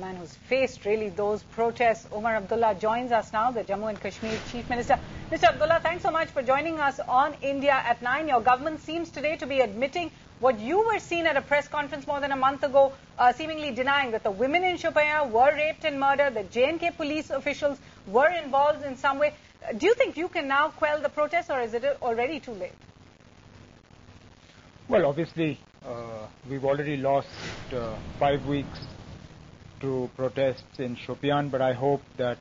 man who's faced really those protests. Omar Abdullah joins us now, the Jammu and Kashmir Chief Minister. Mr. Abdullah, thanks so much for joining us on India at 9. Your government seems today to be admitting what you were seen at a press conference more than a month ago, seemingly denying that the women in Shopian were raped and murdered, that J&K police officials were involved in some way. Do you think you can now quell the protests, or is it already too late? Well, obviously, we've already lost 5 weeks to protests in Shopian, but I hope that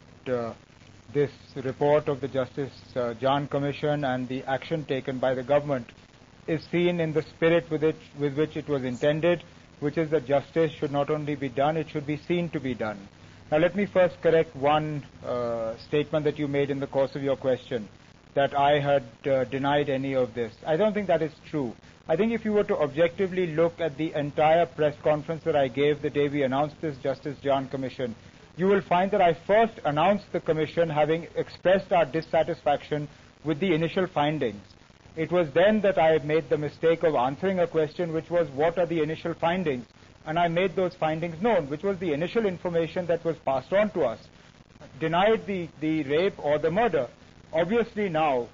this report of the Justice Jan Commission and the action taken by the government is seen in the spirit with which it was intended, which is that justice should not only be done, it should be seen to be done. Now, let me first correct one statement that you made in the course of your question, that I had denied any of this. I don't think that is true. I think if you were to objectively look at the entire press conference that I gave the day we announced this Justice Jan Commission, you will find that I first announced the Commission having expressed our dissatisfaction with the initial findings. It was then that I made the mistake of answering a question which was, what are the initial findings? And I made those findings known, which was the initial information that was passed on to us, denied the rape or the murder. Obviously now,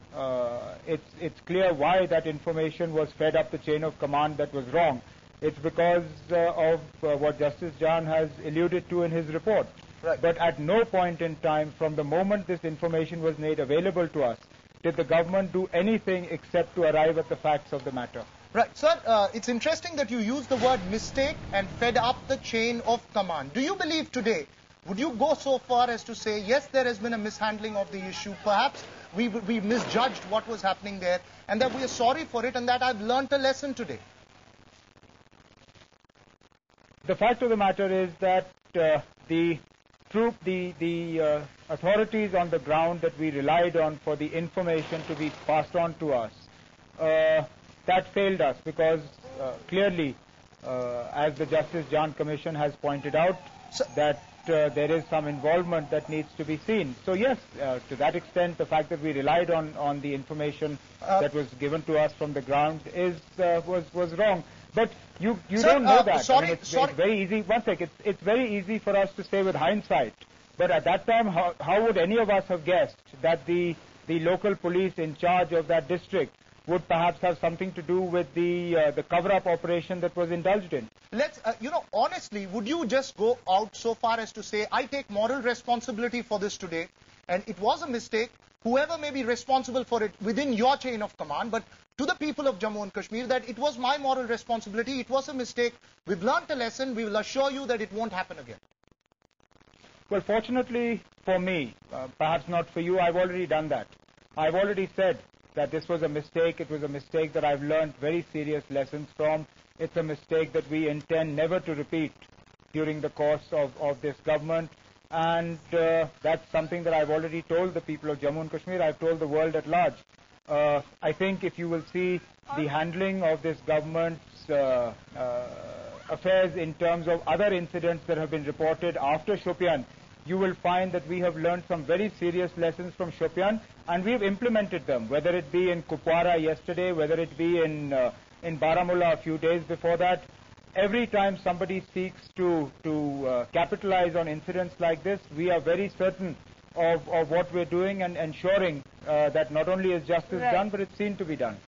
it's clear why that information was fed up the chain of command that was wrong. It's because of what Justice Jan has alluded to in his report. Right. But at no point in time, from the moment this information was made available to us, did the government do anything except to arrive at the facts of the matter. Right. Sir, it's interesting that you use the word mistake and fed up the chain of command. Do you believe today, would you go so far as to say, yes, there has been a mishandling of the issue, perhaps we misjudged what was happening there, and that we are sorry for it, and that I've learnt a lesson today? The fact of the matter is that the authorities on the ground that we relied on for the information to be passed on to us, that failed us because clearly, as the Justice Jan Commission has pointed out, that there is some involvement that needs to be seen. So yes, to that extent, the fact that we relied on the information that was given to us from the ground was wrong. But you don't know that. It's very easy. One second. It's very easy for us to say with hindsight. But at that time, how would any of us have guessed that the local police in charge of that district would perhaps have something to do with the cover-up operation that was indulged in? Let's, honestly, would you just go out so far as to say, I take moral responsibility for this today, and it was a mistake, whoever may be responsible for it within your chain of command, but to the people of Jammu and Kashmir, that it was my moral responsibility, it was a mistake, we've learnt a lesson, we will assure you that it won't happen again. Well, fortunately for me, perhaps not for you, I've already done that. I've already said that this was a mistake. It was a mistake that I've learned very serious lessons from. It's a mistake that we intend never to repeat during the course of this government. And that's something that I've already told the people of Jammu and Kashmir. I've told the world at large. I think if you will see the handling of this government's affairs in terms of other incidents that have been reported after Shopian, you will find that we have learned some very serious lessons from Shopian, and we have implemented them, whether it be in Kupwara yesterday, whether it be in Baramulla a few days before that. Every time somebody seeks to capitalize on incidents like this, we are very certain of what we're doing and ensuring that not only is justice done, but it's seen to be done.